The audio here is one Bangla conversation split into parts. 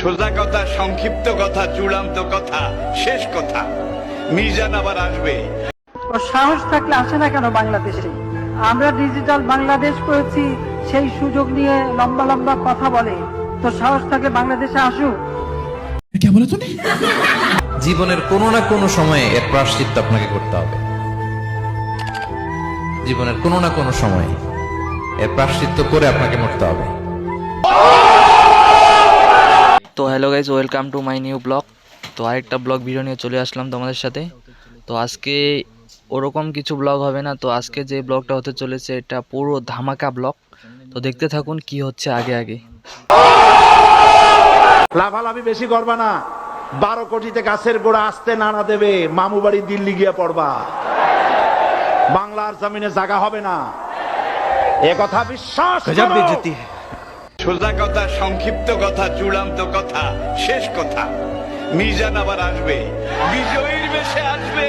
সোজা কথা, সংক্ষিপ্ত কথা, চূড়ান্ত কথা, শেষ কথা। মিজান আবার আসবে। ওর সাহস থাকলে আসে না কেন বাংলাদেশে? আমরা ডিজিটাল বাংলাদেশ করেছি, সেই সুযোগ নিয়ে লম্বা লম্বা কথা বলে। তো সাহস থাকলে বাংলাদেশে আসুক। জীবনের কোনো না কোনো সময়ে এর প্রায়শ্চিত্ত আপনাকে করতে হবে। জীবনের কোনো না কোনো সময়ে এর প্রায়শ্চিত্ত করে আপনাকে মরতে হবে। তো hello guys, welcome to my new blog. তো আরেকটা ব্লগ ভিডিও নিয়ে চলে আসলাম তোমাদের সাথে। তো আজকে ওরকম কিছু ব্লগ হবে না। তো আজকে যে ব্লগটা হতে চলেছে এটা পুরো ধামাকা ব্লগ। তো দেখতে থাকুন কি হচ্ছে আগে আগে। লাভালাভি বেশি করবা না। 12 কোটিতে গাছের গোড়া আসতে নাড়া দেবে, মামু বাড়ি দিল্লি গিয়ে পড়বা। বাংলার জমিনে জায়গা হবে না, এ কথা বিশ্বাস করো। সোজা কথা, সংক্ষিপ্ত কথা, চূড়ান্ত কথা, শেষ কথা। মিজান আবার আসবে, বিজয়ীর বেশে আসবে।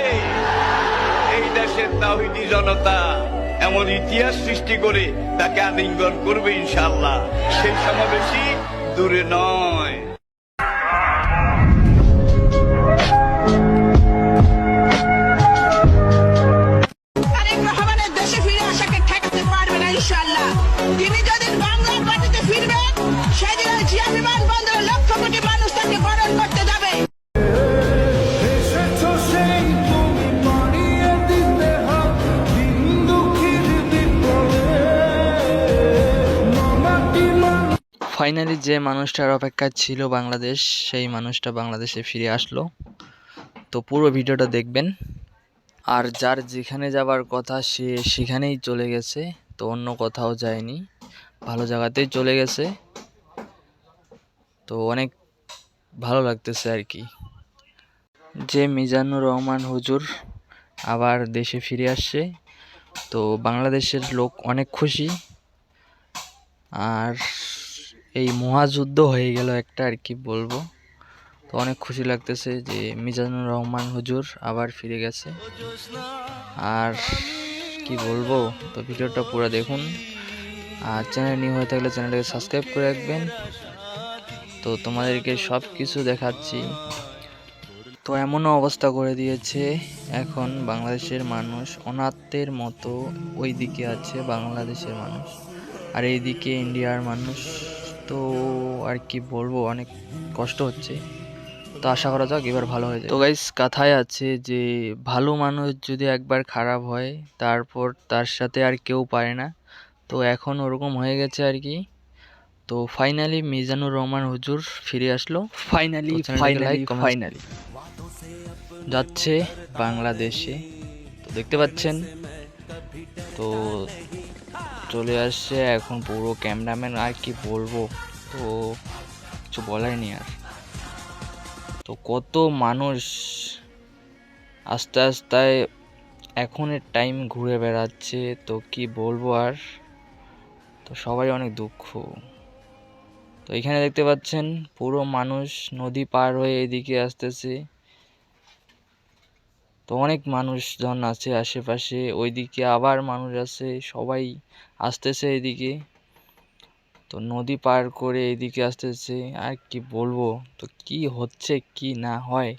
এই দেশের তাওহীদি জনতা এমন ইতিহাস সৃষ্টি করে তাকে আলিঙ্গন করবে ইনশাআল্লাহ। সেই সমাবেশই দূরে নয়। দেশে ফিরে আসাকে ঠেকাতে পারবে না ইনশাআল্লাহ। তিনি যেদিন বাংলার মাটিতে ফিরবেন সেদিন জিয়া বিমানবন্দরে লক্ষ কোটি মানুষ তাকে বরণ করতে যাবে। ফাইনালি যে মানুষটার অপেক্ষায় ছিল বাংলাদেশ, সেই মানুষটা বাংলাদেশে ফিরে আসলো। তো পুরো ভিডিওটা দেখবেন। আর যার যেখানে যাবার কথা সে সেখানেই চলে গেছে, তো অন্য কোথাও যায়নি, ভালো জায়গাতেই চলে গেছে। তো অনেক ভালো লাগতেছে আর কি, যে মিজানুর রহমান হুজুর আবার দেশে ফিরে আসছে। তো বাংলাদেশের লোক অনেক খুশি। আর এই মহাযুদ্ধ হয়ে গেল একটা, আর কি বলবো। তো অনেক খুশি লাগতেছে যে মিজানুর রহমান হুজুর আবার ফিরে গেছে। আর কি বলবো, তো ভিডিওটা পুরো দেখুন। আর চ্যানেল নিউ হয়ে থাকলে চ্যানেলটাকে সাবস্ক্রাইব করে রাখবেন। তো তোমাদেরকে সব কিছু দেখাচ্ছি। তো এমনও অবস্থা করে দিয়েছে এখন বাংলাদেশের মানুষ অনাথের মতো। ওই দিকে আছে বাংলাদেশের মানুষ আর এইদিকে ইন্ডিয়ার মানুষ। তো আর কি বলবো, অনেক কষ্ট হচ্ছে। তো আশা করা যাক এবার ভালো হয়ে যায়। তো গাইস, কথায় আছে যে ভালো মানুষ যদি একবার খারাপ হয় তারপর তার সাথে আর কেউ পারে না। তো এখন ওরকম হয়ে গেছে আর কি। তো ফাইনালি মিজানুর রহমান হুজুর ফিরে আসলো। ফাইনালি যাচ্ছে বাংলাদেশে। তো দেখতে পাচ্ছেন, তো চলে আসছে এখন পুরো ক্যামেরাম্যান। আর কি বলবো, তো কিছু বলাই নেই আর। তো কত মানুষ আস্তে আস্তে এখনের টাইম ঘুরে বেড়াচ্ছে। তো কি বলবো আর, তো সবাই অনেক দুঃখ। তো এখানে দেখতে পাচ্ছেন পুরো মানুষ নদী পার হয়ে এদিকে আসতেছে। তো অনেক মানুষজন আছে আশেপাশে, ওইদিকে আবার মানুষ আছে, সবাই আসতেছে এদিকে। তো নদী পার করে এদিকে আসতেছে। আর কি বলবো, তো কি হচ্ছে কি না হয়,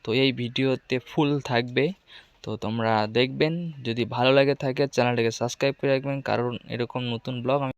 তো এই ভিডিওতে ফুল থাকবে। তো তোমরা দেখবেন, যদি ভালো লাগে থাকে চ্যানেলটাকে সাবস্ক্রাইব করে রাখবেন, কারণ এরকম নতুন ব্লগ আমি